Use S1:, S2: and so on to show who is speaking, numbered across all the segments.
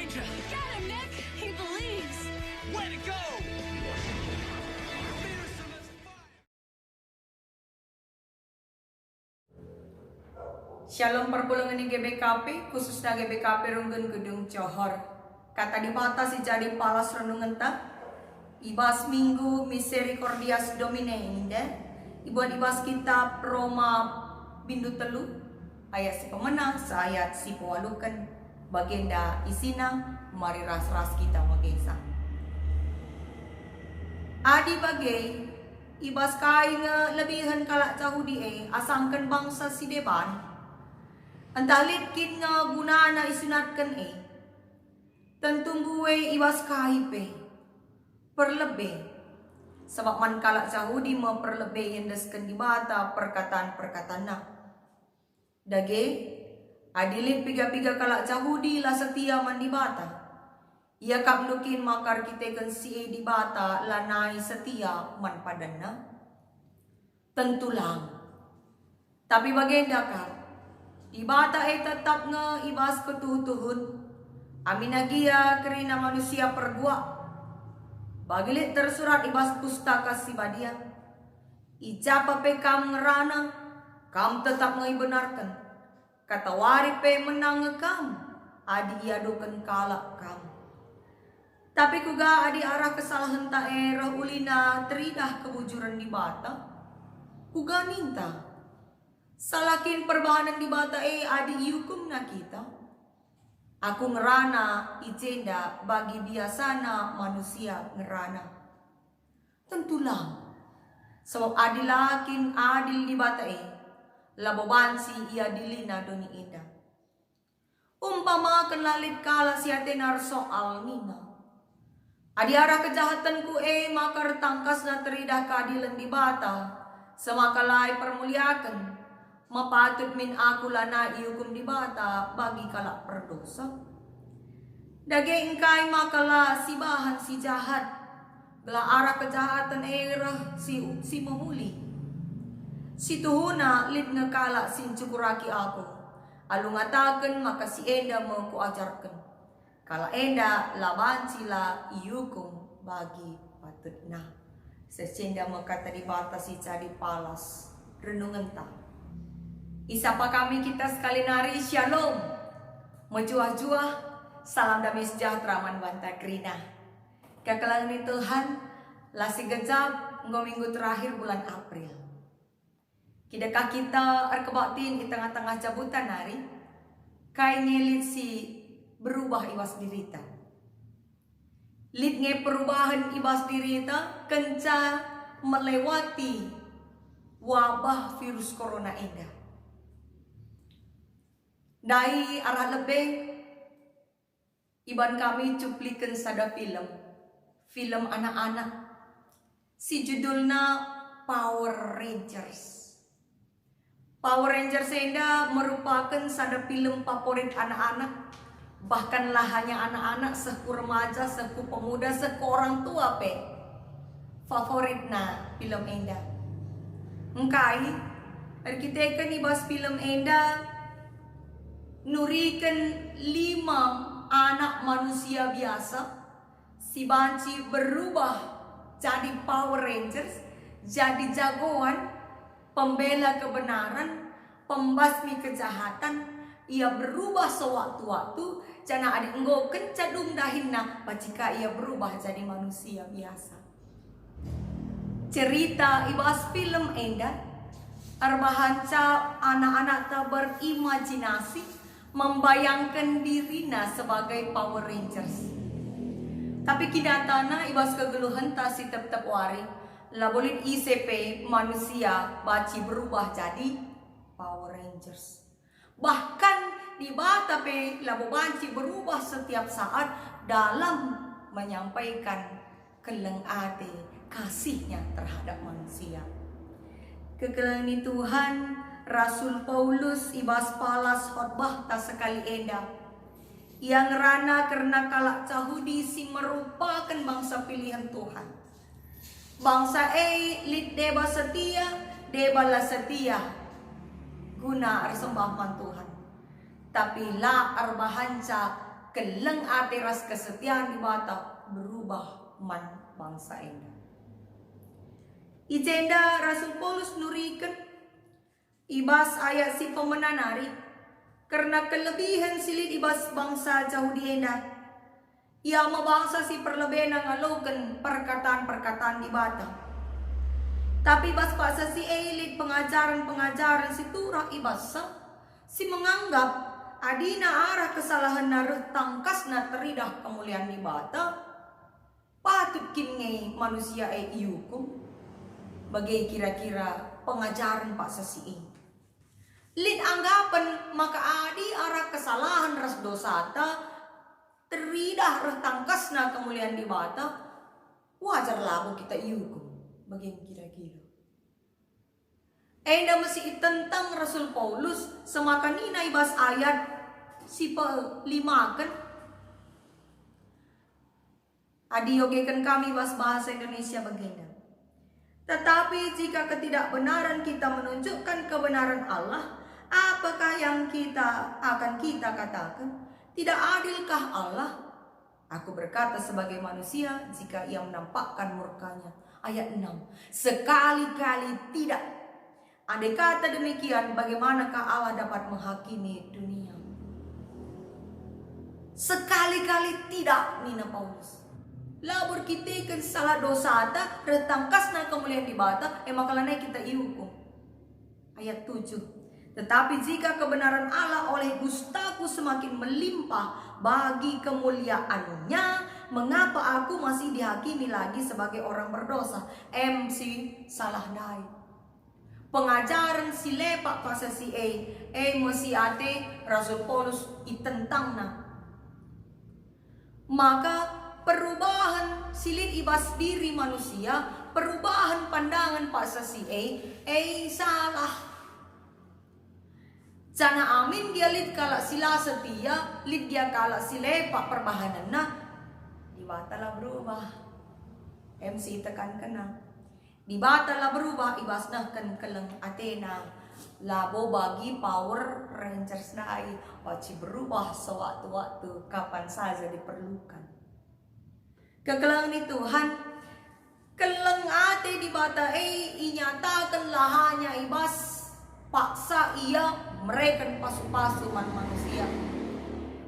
S1: Ninja!
S2: Got him, Nick! He believes!
S1: Way to go!
S3: Shalom perpulungan di GBKP, khususnya GBKP Runggun Gedung Johor. Kata di mata si jadi palas renungan tak. Ibas minggu Misericordias Domine inda. Ibuat ibas kitab Roma bindu telu. Ayat si pemenang, ayat si pewalukan. Bagenda isina, mari ras-ras kita magesa. Adi bagai, ibas kai nga lebihan kalak Yahudi asangkan bangsa si depan. Entah litkin nga guna na isunatkan tentu gue ibas kahipe perlebih sebab man kalak Yahudi memperlebih yang desken di bata perkataan-perkataan na dage adilit piga-piga kalak Yahudi lah setia man di bata ia kap nukin makar kita kan si di bata lanai setia man padan na tentu lang tapi bagenda kap di bata tetap nga ibas ketutuhun. Amin agia kerina manusia pergua. Bagilit tersurat ibas pustaka si badia. Ijapa pe kam ngerana. Kam tetap ngaibenarkan. Kata wari pe menang kam. Adi iadukan kalak kam. Tapi kuga adi arah kesalahan ta roh ulina teridah kebujuran di bata. Kuga minta. Salakin perbahanan di bata adi hukum na kita. Aku ngerana ijenda bagi biasana manusia ngerana. Tentulah. Sebab adilakin adil di bata labobansi ia dilina doni indah. Umpama kenlalit kala siatenar soal nina. Adi arah kejahatanku makar tangkas na teridah keadilan di bata. Semakalai permuliakan. Mapatut min aku lana iukum di bata bagi kalak perdosa. Dage engkai makala si bahan si jahat. Gela arah kejahatan si memuli. Si tuhuna lit ngekala sin cukuraki aku. Alu ngataken maka si enda mau ku ajarkan. Kala enda laban sila iukum bagi patutna. Sesenda mekata di bata si cadi palas renungan tak. Isapa kami kita sekali nari shalom. Menjuah-juah salam damai sejahtera man banta krina. Kekalangan ni Tuhan lasi gejap minggu terakhir bulan April. Kidakah kita erkebatin di tengah-tengah cabutan hari. Kai ngelit si berubah ibas dirita. Lit nge perubahan ibas dirita kenca melewati wabah virus corona indah. Dai arah lebih iban kami cuplikan sada film anak-anak si judulnya Power Rangers. Power Rangers enda merupakan sada film favorit anak-anak, bahkan lah hanya anak-anak seku remaja, seku pemuda, seku orang tua favoritna film enda. Engkai kita kan ibas film enda nurikan 5 anak manusia biasa si banci berubah jadi Power Rangers, jadi jagoan, pembela kebenaran, pembasmi kejahatan. Ia berubah sewaktu-waktu jana adik enggo kencadung dahinna pacika ia berubah jadi manusia biasa. Cerita ibas film enda arbahanca anak-anak tak berimajinasi membayangkan dirinya sebagai Power Rangers. Tapi kinatana ibas kegeluhan tak si tetap wari labolit ICP manusia baci berubah jadi Power Rangers. Bahkan di bata labo banci berubah setiap saat dalam menyampaikan keleng ade kasihnya terhadap manusia. Kekelangan Tuhan Rasul Paulus ibas palas khotbah tak sekali enda. Yang rana karena kalak Yahudi si merupakan bangsa pilihan Tuhan. Bangsa lit deba setia, deba la setia. Guna arsembahman Tuhan. Tapi la arbahanca keleng ate ras kesetiaan di bata berubah man bangsa enda. Ijenda Rasul Paulus nurikan ibas ayat si pemenanari karena kelebihan silit ibas bangsa Yahudi enda. Ia mabangsa si perlebihan ngalogan perkataan-perkataan di bata. Tapi bas paksa si elit pengajaran-pengajaran si turah ibasa si menganggap adina arah kesalahan naruh tangkas na teridah kemuliaan di bata patut kini manusia iukum bagai kira-kira pengajaran paksa si ini. Lid anggapan maka adi arah kesalahan ras dosata teridah reh tangkas na kemuliaan di bata wajar labu kita iukum. Bagaimana kira-kira? Enda masih tentang Rasul Paulus semakan ina ibas ayat si limakan. Adiogekan kami bahasa Indonesia begini. Tetapi jika ketidakbenaran kita menunjukkan kebenaran Allah, apakah yang akan kita katakan? Tidak adilkah Allah? Aku berkata sebagai manusia jika ia menampakkan murkanya. Ayat 6. Sekali-kali tidak. Andai kata demikian, bagaimanakah Allah dapat menghakimi dunia? Sekali-kali tidak, Nina Paulus. Labur kita kan salah dosa ta, retangkasna kemuliaan di bata, makalanai kita iukum. Ayat 7. Tetapi jika kebenaran Allah oleh gustaku semakin melimpah bagi kemuliaannya, mengapa aku masih dihakimi lagi sebagai orang berdosa? MC salah dai. Pengajaran si lepak pasal si masih ate Rasul Paulus itentangna. Maka perubahan silit ibas diri manusia, perubahan pandangan pasal si salah. Jana amin dia lid kala sila setia, lid dia kala silepak perbahanan na di batalah berubah. MC tekan kena di batalah berubah ibasna kan keleng Athena labo bagi Power Rangers na ay waci berubah sewaktu-waktu kapan saja diperlukan. Kekeleng ni Tuhan keleng ate di bata inyatakan lahanya ibas paksa ia mereka pasu-pasu manusia.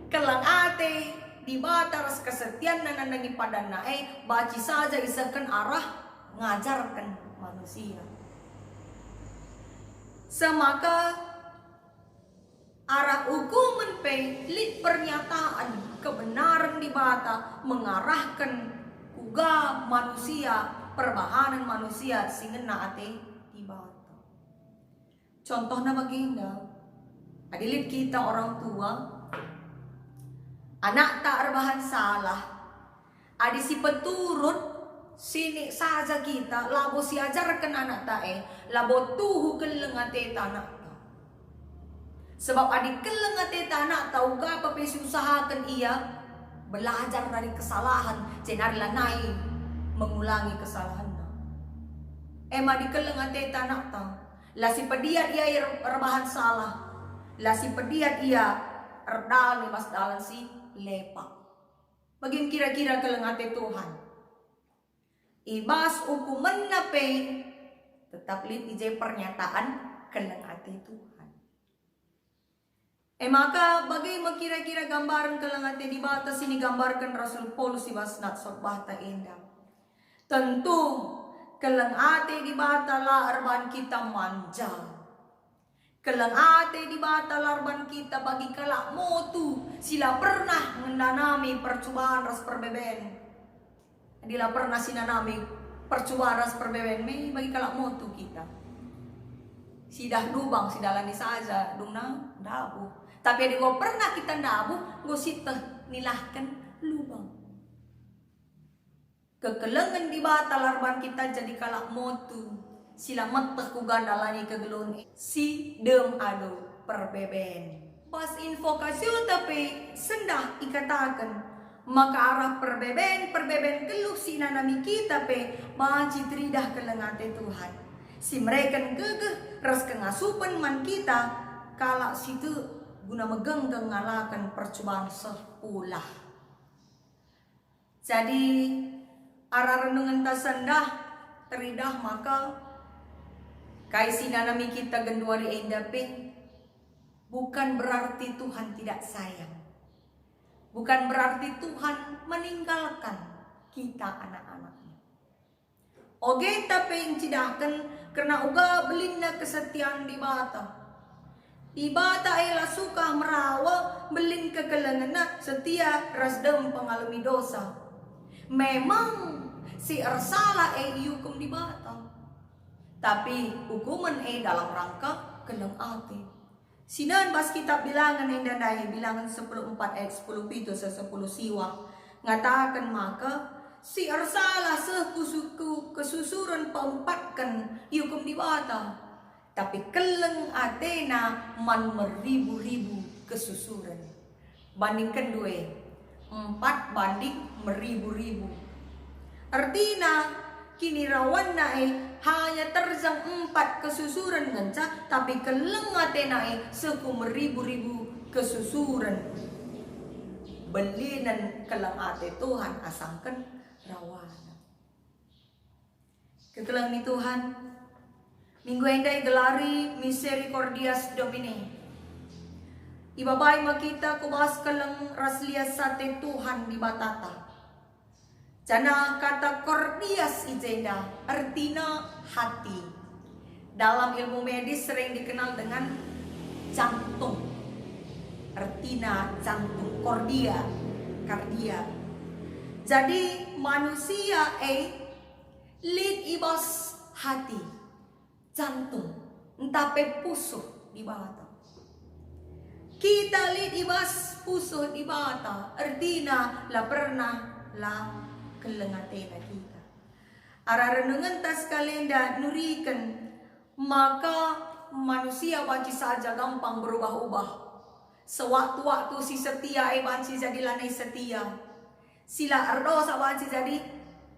S3: Keleng ate di bataras kesetian nananangi padan nae baci saja isakan arah ngajarkan manusia. Semaka arah hukuman lid pernyataan kebenaran di bata mengarahkan kuga manusia perbahanan manusia singena ate di bata. Contohnya baginda, adilit kita orang tua, anak tak rebahan salah, adi si peturut, sini saja kita, labo si ajarkan anak tae, labo tuhu kelengate anak ta. Sebab adi kelengate anak ta, uga papesi usahakan ia belajar dari kesalahan, cenar lanai mengulangi kesalahan. Adi kelengate anak ta. Lasi pediat ia rebahan salah. Lasi pediat ia erdal ni mas dalan si lepak. Bagim kira-kira kelengate Tuhan. Ibas hukuman na tetap lid ije pernyataan kelengate Tuhan. Maka bagaimana kira-kira gambaran kelengate di bata sini gambarkan Rasul Paulus ibas natsot bata indah. Tentu keleng ate di bata larban kita manja. Keleng ate di bata larban kita bagi kalak motu. Sila pernah menanami percobaan ras perbeben. Adila pernah sinanami percobaan ras perbeben. May bagi kalak motu kita. Sidah dubang, sidalani saja. Dungna, dabu. Tapi adi gua pernah kita dabu, gua sitah nilahkan lubang. Kekelengan di bata larban kita jadi kalak motu. Sila metah ku gandalani kegelun si dem ado perbeben. Pas infokasyon tapi sendah ikatakan. Maka arah perbeben geluh si nanami kita maji teridah kelengate Tuhan. Si mereka gegeh ras kengasupan man kita kalak situ guna megenggeng ngalakan percobaan sepulah. Jadi arah renungan tasandah teridah maka kaisina nami kita genduari endaping bukan berarti Tuhan tidak sayang. Bukan berarti Tuhan meninggalkan kita anak-anaknya. Oge tapi incidakan karena uga belinda kesetiaan di bata. Di bata ela suka merawa belin kekelengena setia rasdem pengalami dosa. Memang si ersalah hukum di bata. Tapi hukuman dalam rangka keleng ate. Sinan bas kitab bilangan yang dandai bilangan 14 ayat 10 itu 10 siwa ngatakan maka si ersalah sekusuku kesusuran paempatkan hukum di bata tapi keleng atena man meribu-ribu kesusuran bandingkan 4 banding meribu-ribu artinya kini rawan hanya terzang 4 kesusuran ngenca tapi keleng atena seku meribu-ribu kesusuran belinan keleng ate Tuhan asangkan rawana kekeleng ni Tuhan minggu endai gelari misericordias Domini ibabai makita kubas keleng raslia sate Tuhan di batata. Jana kata cordias ijenda artinya hati. Dalam ilmu medis sering dikenal dengan jantung. Artinya jantung, cardia. Jadi manusia lead ibas hati, jantung, entah pusuh di bata. Kita lead ibas pusuh di bata, artinya la pernah la kelengatena kita. Ara renungan tas kalenda nurikan maka manusia banci saja gampang berubah-ubah. Sewaktu-waktu si setia banci jadi lanai setia. Sila erdosa banci jadi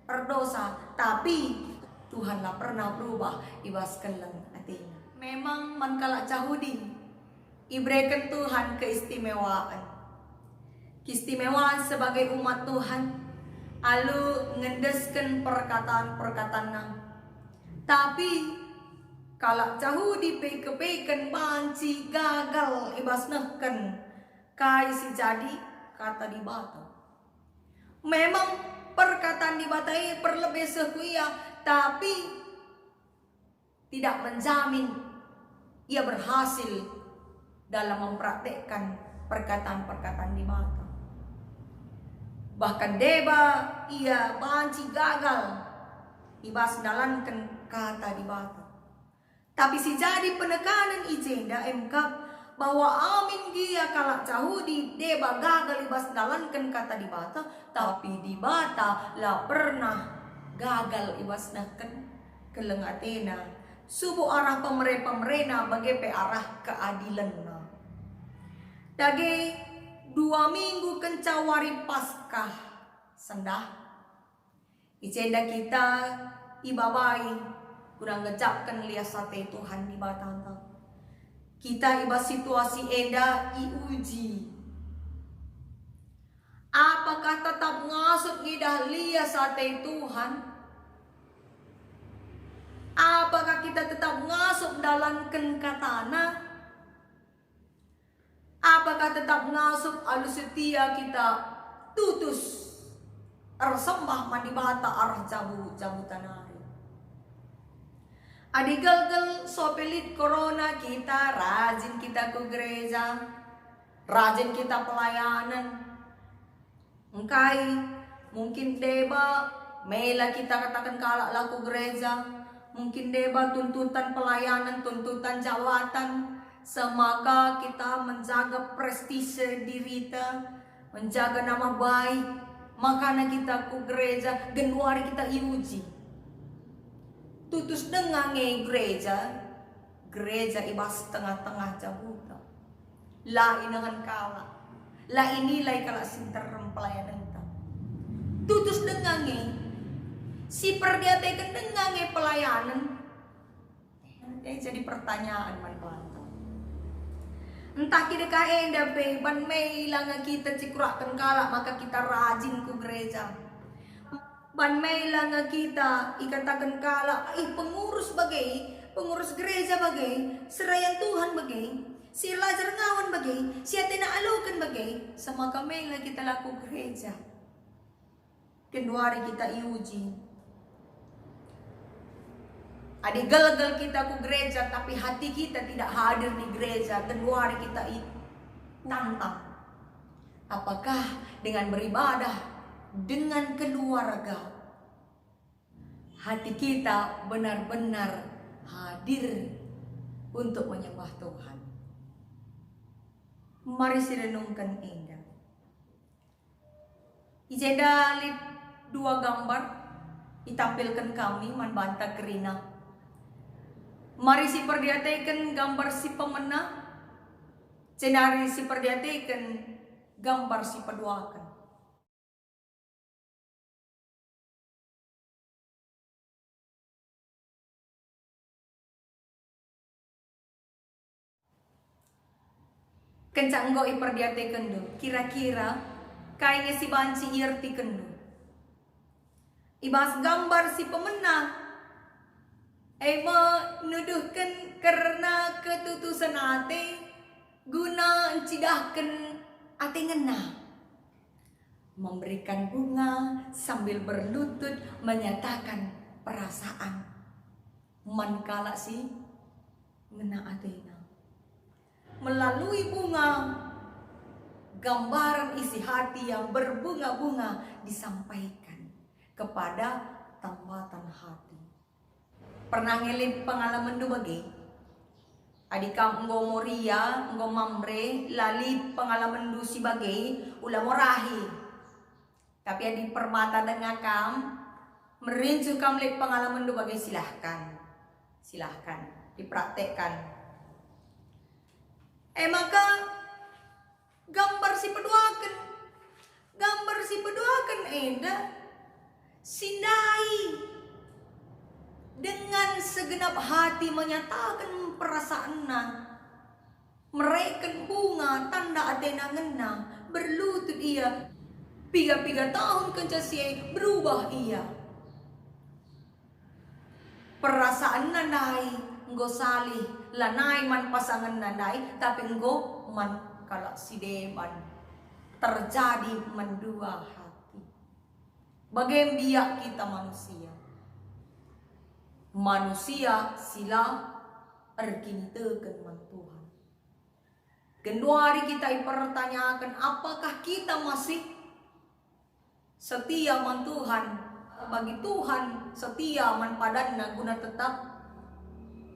S3: erdosa. Tapi Tuhanlah pernah berubah ibas keleng atena. Memang mankala cahudi ibrekan Tuhan keistimewaan. Keistimewaan sebagai umat Tuhan. Alu ngendeskan perkataan-perkataan nang. Tapi kalau jauh dipeke-peken banci gagal ibas neken kai si jadi kata di bata. Memang perkataan di bata perlebih sekuia tapi tidak menjamin ia berhasil dalam mempraktekkan perkataan-perkataan di bata. Bahkan deba ia banci gagal ibas dalankan kata di bata. Tapi si jadi penekanan ijenda MK bahwa amin dia kalak cahudi deba gagal ibas dalankan kata di bata. Tapi di bata lah pernah gagal ibas naken keleng atena. Subuh arah pemerena bagi arah keadilan. Dage 2 minggu kencawari Paskah sendah ijenda kita ibabai kurang ngejapkan lihat sate Tuhan di batanta kita iba situasi enda iuji apakah tetap ngasut ngidah lihat sate Tuhan apakah kita tetap ngasut dalam katana apakah tetap ngasup alu setia kita tutus ersembah mandi bata arah jabu tanari. Adi gagal sopelit corona kita rajin kita ke gereja, rajin kita pelayanan. Engkai mungkin deba mela kita katakan kalak laku gereja, mungkin deba tuntutan pelayanan, tuntutan jawatan. Semaka kita menjaga prestise diri kita, menjaga nama baik. Makanya kita ke gereja, Januari kita iuji. Tutus dengan gereja ibas tengah-tengah jabuta. La inangan kala, la inilai kala sinterem pelayanan kita. Tutus dengan si perdiatekan dengan pelayanan. Jadi pertanyaan manfaat. Entah kita kaenda pe ban mei langa kita cikurakan kalak maka kita rajin ku gereja. Ban mei langa kita ikatakan kalak pengurus bagai, pengurus gereja bagai, serayan Tuhan bagai, si lajar ngawan bagai, si atina alukan bagai, sama kami lah kita laku gereja. Kedua hari kita iuji. Ada gagal kita ku gereja tapi hati kita tidak hadir di gereja. Kedua hari kita tantang. Apakah dengan beribadah dengan keluarga hati kita benar-benar hadir untuk menyembah Tuhan? Mari renungkan indah. Ijeda lihat 2 gambar ditampilkan kami manbanta kerina. Mari si perdiateken gambar si pemenang, cenari si perdiateken gambar si peduakan. Kencang go iperdiateken do, kira-kira kayaknya si banci irtiken do. Ibas gambar si pemenang. Menuduhkan karena ketutusan ate guna encidahkan ate ngena, memberikan bunga sambil berlutut menyatakan perasaan mankala si ngena atena melalui bunga, gambaran isi hati yang berbunga-bunga disampaikan kepada tambatan hati. Pernah ngelip pengalaman du bagi adikam nggo moria nggo mamre lali pengalaman du si bagi ulah morahi tapi adi permata dengan kam merincu kam lip pengalaman du bagi silahkan dipraktekkan. Maka gambar si peduakan eda sindai dengan segenap hati menyatakan perasaannya, mereken bunga tanda atena ngena, berlutut ia, 3 tahun kencasi berubah ia. Perasaan nandai, nggo salih, lanai man pasangan nandai, tapi nggo man kalak si deban, terjadi mendua hati. Bagaimana biak kita manusia sila erkinitekan man Tuhan. Kedua hari kita pertanyakan apakah kita masih setia man Tuhan, bagi Tuhan setia man padanna guna tetap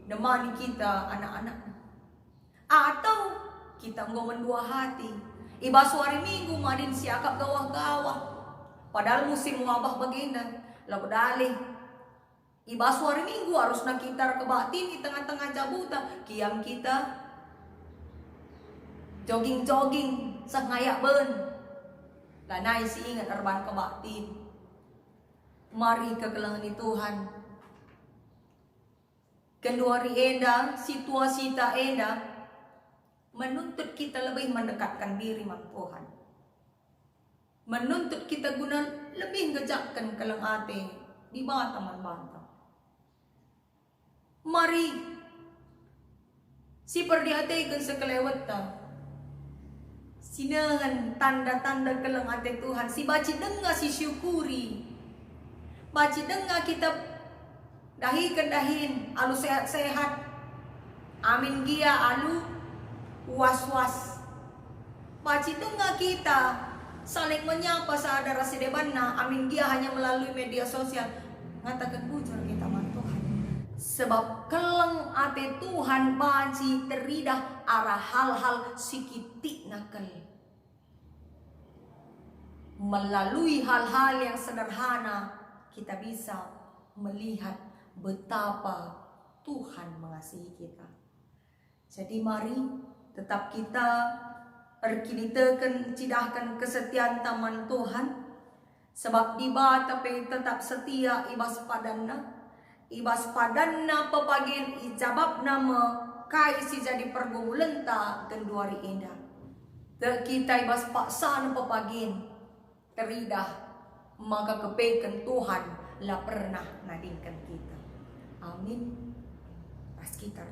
S3: nemani kita anak-anak, atau kita nggo mendua hati. Iba suari minggu madin siakap gawah-gawah padahal musim wabah baginda lah bedalih. Iba suari minggu harus nakitar kebatin di tengah-tengah jabuta. Kiam kita jogging-jogging sengayak ben. Lanai si ingat erban kebatin. Mari kegelangan Tuhan. Kedua hari enda, situasi tak enda menuntut kita lebih mendekatkan diri man Tuhan. Menuntut kita guna lebih ngejakkan kelang ate di bawah teman-teman. Mari si perdiateken sekelewatan sinangan tanda-tanda kelang ate Tuhan. Si baci dengar si syukuri, baci dengar kita dahin alu sehat-sehat, amin gia alu was-was. Baci dengar kita saling menyapa saudara sedebanna, amin gia hanya melalui media sosial. Ngatakan bujur kita man Tuhan. Sebab keleng ate Tuhan baci teridah arah hal-hal sikiti nakal. Melalui hal-hal yang sederhana kita bisa melihat betapa Tuhan mengasihi kita. Jadi mari tetap kita erkinitekan cidahkan kesetiaan taman Tuhan. Sebab diba tapi tetap setia ibas padanna. Ibas padanna pepagin ijabab nama kai isi jadi pergumulan ta genduari indah. Te kita ibas paksa na papagin teridah maka kepekan Tuhan lah pernah nadingkan kita. Amin. Pas kita